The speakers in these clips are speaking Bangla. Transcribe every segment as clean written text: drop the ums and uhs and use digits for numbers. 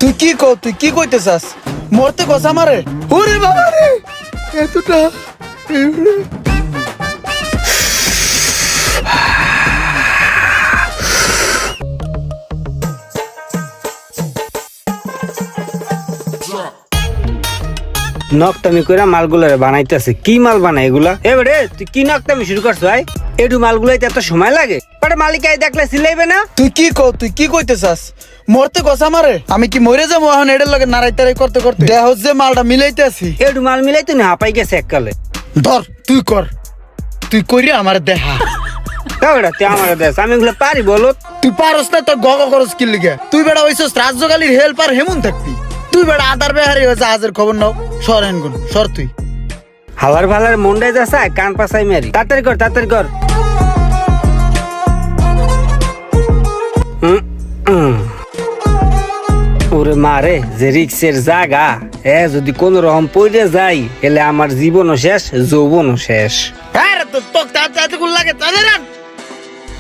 তুই কি কইতে চাস? মরতে কসা মারে? ওরে বাবা রে, এতটা নকটামি করে মালগুলারে বানাইতেছে। কি মাল বানাই এগুলা? এবারে তুই কি নকটামি শুরু করছ ভাই? একটু মালগুলাইতে এত সময় লাগে? পরে মালিক আই দেখলে সিলাইবে না? তুই কি কইতে চাস? মরতে কসা মারে? আমি কি মরে যাবো এখন এটার লগে নাড়াইতাড়াই করতে করতে? দেহ যে মালটা মিলাইতে আছি, একটু মাল মিলাইতে না হাঁপাই গেছে এককালে। ধর তুই কর, তুই কইরে আমার দেহা। এবারে তুই আমার দেশ, আমি এগুলো পারি বলো? তুই পারস না, তোর গগ করস কি লিগে? তুই বেড়া হইছস রাজ্যকালীর হেল্পার হেমন থাকবি। তুই বেড়া আদার বেহারি হয়ে জাহাজের খবর নাও। সর হেনগুন, সর তুই। হালার ভালার মন্ডাই যাচ্ছে কান পাশাই মারি। তাড়াতাড়ি কর। ওরে মারে যে রিক্সের জায়গা, যদি কোন রকম পড়ে যাই এলে আমার জীবনও শেষ, যৌবনও শেষ। আরে তো তোক তাতে গুল লাগে তাদের না।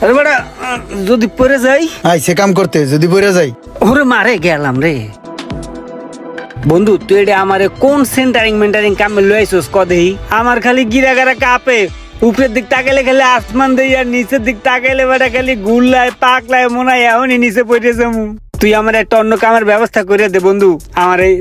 আরে বেটা যদি পড়ে যাই, আইছে কাম করতে, যদি পড়ে যাই। ওরে মারে গেলাম রে। বন্ধু তুই এটা আমারে কোন মেন্টারিং কামে লইছস কদেই? আমার খালি গিরাগারা কাঁপে। উপরের দিক তাকাইলে খালি আসমান দেই, আর নিচের দিক তাকাইলে বেটা খালি গুল্লায় পাকলায় মনে হয় এখনই নিচে পড়ে যাবো। তুই আমার একটা অন্য কামের ব্যবস্থা করে দে বন্ধু, আমার এই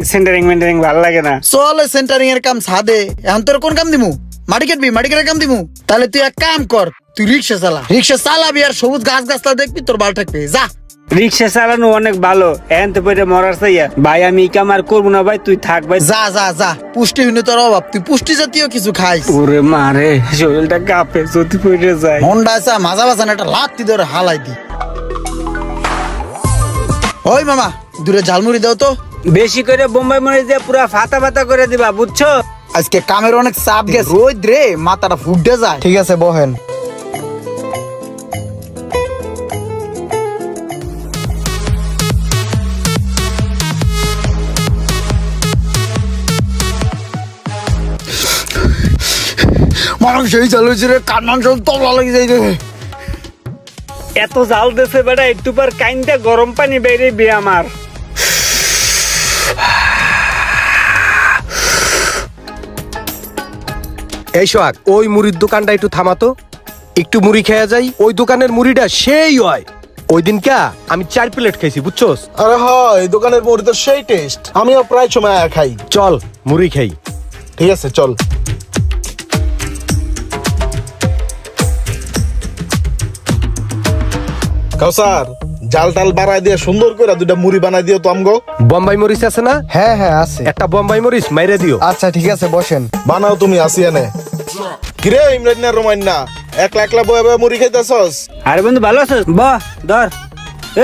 মেন্টারিং ভালো লাগে না। চল সেন্টারিং এর কাম সাদে। এখন তোর কোন কাম দিমু? মাটি কাটার কাম দিমু? তাহলে তুই এক কাম কর, তুই রিক্সা চালাবি আর সবুজ গাছ গাছলা দেখবি, তোর ভালো থাকবে। যা। রিক্সা চালানো অনেক ভালো, এখন তো পরে মরার চাইয়া। ভাই আমি এই কাম আর করবো না ভাই, তুই থাক ভাই। যা পুষ্টিহীনতার অভাব, তুই পুষ্টি জাতীয় কিছু খাইস। ওরে মারে শরীরটা কাঁপে, যদি পড়ে যায়। হন্ডা আছে মাজা বাজান একটা লাত্তি ধরে হালাই দি। ওই মামা দূরে ঝালমুড়ি দাও তো। বেশি করে বোম্বাই মরিচ দিয়ে পুরা ফাতা করে দিবা, বুঝছো? আজকে কামের অনেক চাপ গেছে, রোদ রে মাথাটা ফুটে যায়। ঠিক আছে বহেন। মানুষ সেই চালু হয়েছে রে, কান্নান সব তবলা লেগে যাই রে। এত জাল দেছে বেটা, একটু পর কাইন্দা গরম পানি বেরিয়ে বে আমার। এই সোহাগ, ওই মুড়ির দোকানটা একটু থামাতো, একটু মুড়ি খেয়ে যাই। ওই দোকানের মুড়িটা সেই হয়। ওই দিন কা আমি 4 প্লেট খাইছি, বুঝছোস? আরে হয়, এই দোকানের মুড়ি তো সেই টেস্ট, আমিও প্রায় সময় খাই। চল মুড়ি খাই। ঠিক আছে চল। কাউসার, জাল টাল বাড়াই দিয়ে সুন্দর করে দুইটা মুড়ি বানাই দিও তো আমগো। বোম্বাই মরিচ আছে না? হ্যাঁ আছে। একটা বোম্বাই মরিচ মাইরে দিও। আচ্ছা ঠিক আছে বসেন। বানাও তুমি, আসি এনে। কিরে ইমরান না রোমান না, একলা বয়ে বয়ে মুড়ি খাইতেছস? আরে বন্ধু ভালো আছো? বাহ ধর।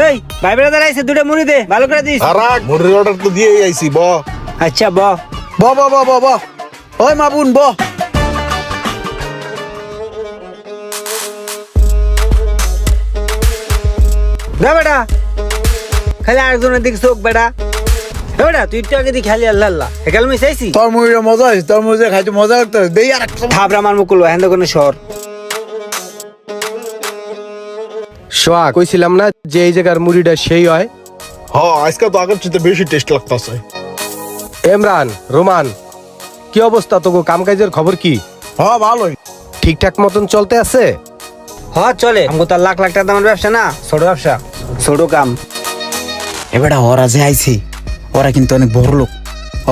এই ভাই ব্রাদার আইছে, দুটা মুড়ি দে, ভালো করে দিস। আর মুড়ির অর্ডার তো দিয়েই আইছি, ব। আচ্ছা ব। ওই মাবুন ব। বেটা খালি আরেকজনের দিকে চোখ বেটা। বেটা তুই একটু আগে দিয়ে খালি আল্লাহ আল্লাহ একাল আমি চাইছি। তোর মুড়িটা মজা হয়েছে, তোর মুড়ি খাইতে মজা লাগতে দেই আর থাবরা আমার মুকুল হ্যান্ড কোনো শহর। সোহাগ, কইছিলাম না যে এই জায়গার মুড়িটা সেই হয়? হ, আজকে তো আগের চেয়ে বেশি টেস্ট লাগতাছে। ইমরান, রোমান, কি অবস্থা? তোকে কাম কাজের খবর কি? হ্যাঁ ভালোই। ঠিকঠাক মতন চলতে আছে? হ্যাঁ চলে, আমাকে তো লাখ টাকা দামের ব্যবসা না, ছোট ব্যবসা, ছোট কাম। এবারে ওরা যে আইছে, ওরা কিন্তু অনেক বড় লোক।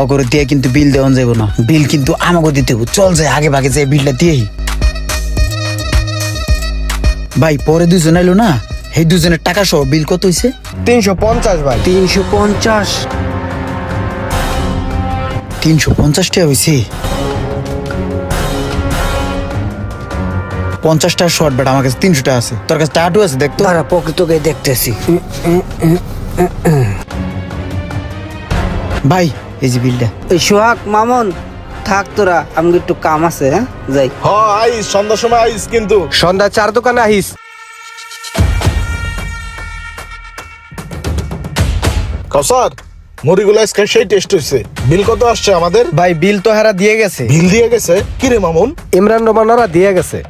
অগরে দিয়ে কিন্তু বিল দেওয়া যাবো না, বিল কিন্তু আমাকে দিতে হবে। চল যাই আগে ভাগে যে বিলটা দিয়েই। ভাই পরে দুজন আইলো না, এই দুজনের টাকা সহ বিল কত হইছে? 350 ভাই। 350? 350 টাকা হইছে। 50 টাকা শর্ট বেটা, আমার কাছে 300 টাকা আছে। তোর কাছে টাটু আছে দেখতো? তারা প্রকৃতকে দেখতেছি। ভাই এই যে বিলটা। এই সোহাগ মামুন থাক তোরা, আমি একটু কাম আছে, হ্যাঁ যাই। হ্যাঁ আইস, সন্ধ্যার সময় আইস কিন্তু। সন্ধ্যা 4 দোকানে আহিস। কাউসার, মুড়িগুলো আজকে সেই টেস্ট হইছে। বিল কত আসছে আমাদের? ভাই বিল তো হারা দিয়ে গেছে। বিল দিয়ে গেছে? কিরে মামুন? ইমরান, রোমান ওরা দিয়ে গেছে।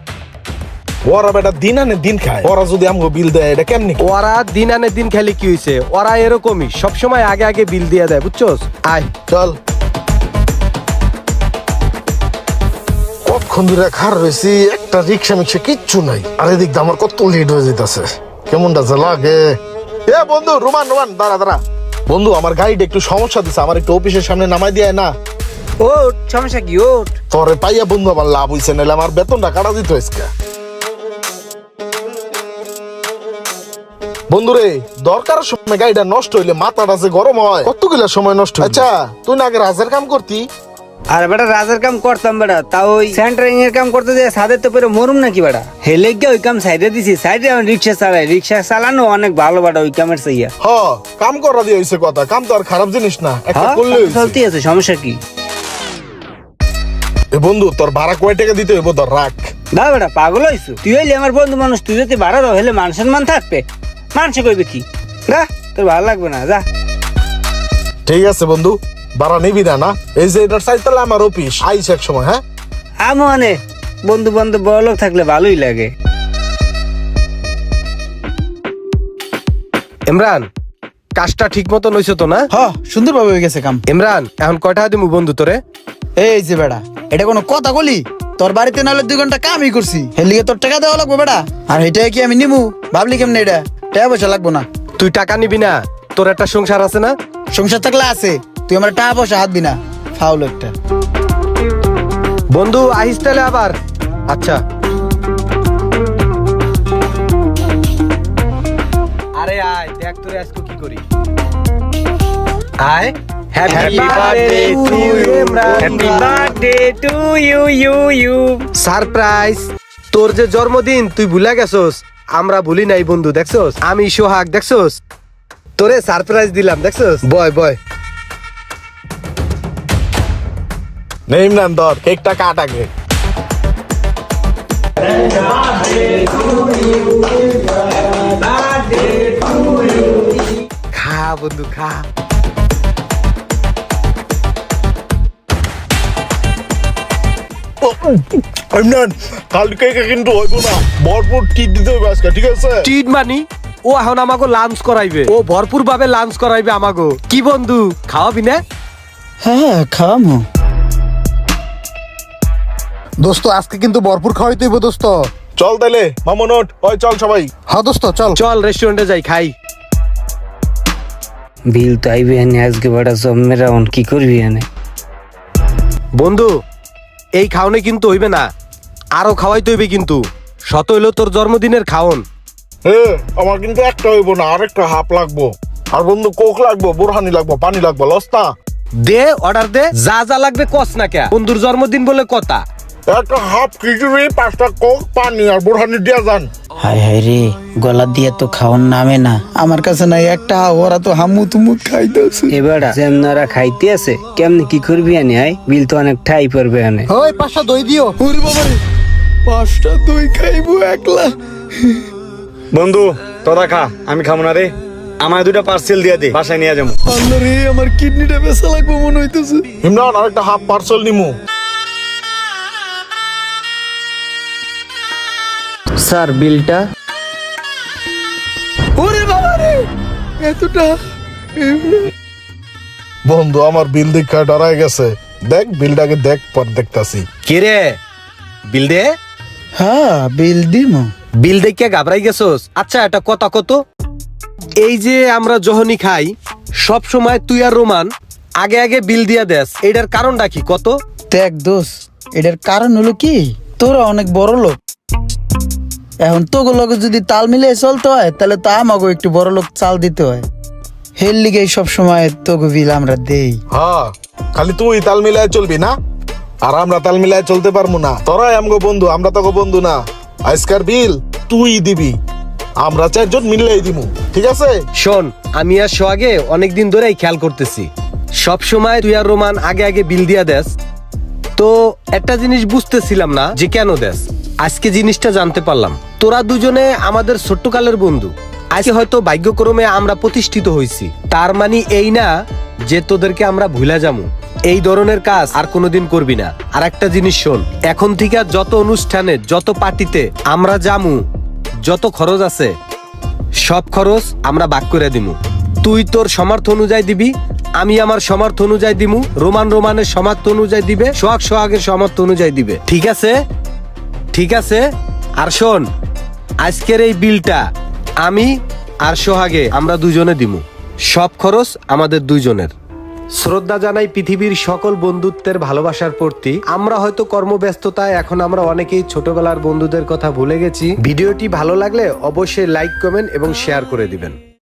ওরা বেটা দিন আনে দিন খায়, ওরা যদি আমগো বিল দেয় এটা কেমনি? ওরা দিন আনে দিন খালি কি হইছে, ওরা এরকমই সবসময় আগে আগে বিল দিয়ে দেয়, বুঝছস? আয় চল। কতক্ষণ ধরে খার রয়েছি, একটা রিক্সা মিক্সা কিচ্ছু নাই। আর এদিক দিয়ে আমার কত লেট হয়ে যেতেছে, কেমনটা যে লাগে। এ বন্ধু, রোমান রোমান দাঁড়া দাঁড়া। বন্ধু আমার গাড়িটা একটু সমস্যা দিচ্ছে, আমার একটু অফিসের সামনে নামাই দিয়ে না। ওট, সমস্যা কি ওট? তোরে পাইয়া বন্ধু আমার লাভ হইছে, নাহলে আমার বেতনটা কাটা দিত আজকে। বন্ধু রে, দরকারের সময় গাড়িটা নষ্ট হইলে মাথাটা যে গরম হয়, কতগুলা সময় নষ্ট হয়। আচ্ছা তুই না আগে রাজের কাম করতি? আর বেটা রাজের কাম করতাম বেটা, তা ওই সেন্টারিং এর কাম করতে যে সাদের তো পেরে মরুম নাকি বেটা, হেলে গিয়ে ওই কাম সাইডে দিছি। সাইডে আমি রিক্সা চালাই, রিক্সা চালানো অনেক ভালো বেটা ওই কামের চাইয়া। হ, কাম করা দিয়ে হইছে কথা, কাম তো আর খারাপ জিনিস না, একটা হ্যাঁ, করলে হইছে। চলতেই আছে, সমস্যা কি? এ বন্ধু তোর ভাড়া কয় টাকা দিতে হইব? তোর রাখ। না বেটা পাগল হইছু, তুই হইলে আমার বন্ধু মানুষ, তুই যদি ভাড়া দাও হলে মান সম্মান থাকবে, মানুষে কইবে কি? যা, তোর ভালো লাগবে না, যা। ঠিক আছে বন্ধু, ভাড়া নিবি না? না এই যে এটার সাইড তাহলে আমার অফিস আইস এক সময়। হ্যাঁ আমি মানে বন্ধু বান্ধব বড় লোক থাকলে ভালোই লাগে। ইমরান, কাজটা ঠিক মতো নইছে তো না? হ্যাঁ, সুন্দরভাবে হয়ে গেছে কাম। ইমরান, এখন কয়টা দিমু বন্ধু তোরে? এই যে বেড়া, এটা কোনো কথা বলি? তোর বাড়িতে নাহলে 2 ঘন্টা কামই করছি, হেলিগে তোর টাকা দেওয়া লাগবে বেড়া। আর এটা কি আমি নিমু? ভাবলি কেমনে? এটা টাকা পয়সা লাগবো না। তুই টাকা নিবি না? তোর একটা সংসার আছে না? সংসার থাকলে আছে, তুই আমার টাকা পয়সা হাত দিনা, ফাউল একটা। বন্ধু আহিস তাহলে আবার। আচ্ছা। আরে আয়, দেখ তোরে আজকে কি করি। আয়। Happy birthday to you Imran. Happy birthday to you you you. Surprise. তোর যে জন্মদিন তুই ভুলে গেছস, আমরা ভুলি নাই বন্ধু, দেখছস? আমি সোহাগ, দেখছস? তোরে সারপ্রাইজ দিলাম, দেখছস? বয় বয়। নেই ইমরান, ধর কেকটা কাট আগে। খা বন্ধু খা। ইমরান, কালকে কিন্তু হইব না, ভরপুর টিট দিতে হইব আজকে, ঠিক আছে? চিট মানি? ও এখন আমাকে লাঞ্চ করাইবে, ও ভরপুর ভাবে লাঞ্চ করাইবে আমাকে। কি বন্ধু, খাওয়াবি না? হ্যাঁ, খাওয়ামো। দোস্ত আজকে কিন্তু ভরপুর খাওয়াইতে হইব দোস্ত। চল তাইলে মামুন, ওঠ। ওই চল সবাই। হ্যাঁ দোস্ত চল। চল রেস্টুরেন্টে যাই, খাই। বিল তো আইবে এনে আজকে বেটা, সব মেরা কি করবি এনে? বন্ধু এই খাওনে কিন্তু হইবে না, আরো খাওয়াইতে হইবে কিন্তু। শত হইলো তোর জন্মদিনের খাওন। আমার কিন্তু একটা হইব না, আরেকটা হাফ লাগবো। আর বন্ধু কোক লাগবো, বোরহানি লাগবো, পানি লাগবো, লস্তা। দে, অর্ডার দে, যা যা লাগবে কস না কে, বন্ধুর জন্মদিন বলে কথা। একটা হাফ খিচুড়ি, 5টা কোক, পানি আর বোরহানি দিয়া যান। হাই হাই রে, গলা দিয়ে তো খাওয়ার নামে না। আমার কাছে নাই একটা, ওরা তো হামু তুমু খাইতেছে। এবারে যেমনারা খাইতে আছে, কেমনে কি করবি এনে? আয়, বিল তো অনেক ঠাই পড়বে এনে। ওই 5টা দই দিও। ওরে বাবা রে, 5টা দই খাইবো একলা? বন্ধু তোরা খা, আমি খাবো না রে। আমার 2টা পার্সেল দিয়ে দে, বাসায় নিয়ে যাবো। আল্লাহ রে, আমার কিডনিটা বেচা লাগবো মনে হইতেছে। ইমরান, আরেকটা হাফ পার্সেল নিমু। স্যার বিলটা। ওরে বাবা রে, এতটা? বন্ধু আমার বিল দেখা ডরাই গেছে। দেখ বিলটাকে, দেখ পর দেখতাছি। কে রে, বিল দে। হ্যাঁ, বিল দিমু। বিল দেখে ঘাবড়াই গেছস? আচ্ছা একটা কথা কত, এই যে আমরা যখনই খাই সব সময় তুই আর রোমান আগে আগে বিল দিয়া দেস, এটার কারণটা কি কত? দেখ দোষ, এটার কারণ হলো কি, তোরা অনেক বড় লোক, এখন তোগো লগে যদি তাল মিলিয়ে চলতে হয়, তাহলে তো আমাকে একটু বড় লোক চাল দিতে হয়। হের লিগে সব সময় তোগো বিল আমরা দেই। হ্যাঁ, খালি তুই তাল মিলায় চলবি না, আর আমরা তাল মিলায় চলতে পারবো না। তোরাই আমগো বন্ধু, আমরা তোকে বন্ধু না। আজকার বিল তুই দিবি, আমরা 4 জন মিললেই দিমু, ঠিক আছে? শোন, আমি আর সোহাগে অনেকদিন ধরেই খেয়াল করতেছি, সব সময় তুই আর রোমান আগে আগে বিল দিয়া দেস, তো একটা জিনিস বুঝতেছিলাম না যে কেন দেস। আজকে জিনিসটা জানতে পারলাম, তোরা দুজনে আমাদের ছোট্টকালের বন্ধু। আজকে হয়তো ভাগ্যক্রমে আমরা প্রতিষ্ঠিত হইছি, তার মানে এই না যে তোদেরকে আমরা ভুলে যাবো। এই ধরনের কাজ আর কোনোদিন করবি না। আর একটা জিনিস শোন, এখন থেকে যত অনুষ্ঠানে যত পার্টিতে আমরা জামু, যত খরচ আছে সব খরচ আমরা ভাগ করে দিমু। তুই তোর সমর্থ অনুযায়ী দিবি, আমি আমার সমর্থ অনুযায়ী দিমু, রোমানের সমর্থ অনুযায়ী দিবে, সোহাগের সমর্থ অনুযায়ী দিবে। ঠিক আছে? ঠিক আছে। আর শোন, আজকের এই বিলটা আমি আর সোহাগে আমরা দুজনে দিমু, সব খরচ আমাদের দুইজনের। শ্রদ্ধা জানাই পৃথিবীর সকল বন্ধুত্বের ভালোবাসার প্রতি। আমরা হয়তো কর্মব্যস্ততায় এখন আমরা অনেকেই ছোটবেলার বন্ধুদের কথা ভুলে গেছি। ভিডিওটি ভালো লাগলে অবশ্যই লাইক, কমেন্ট এবং শেয়ার করে দিবেন।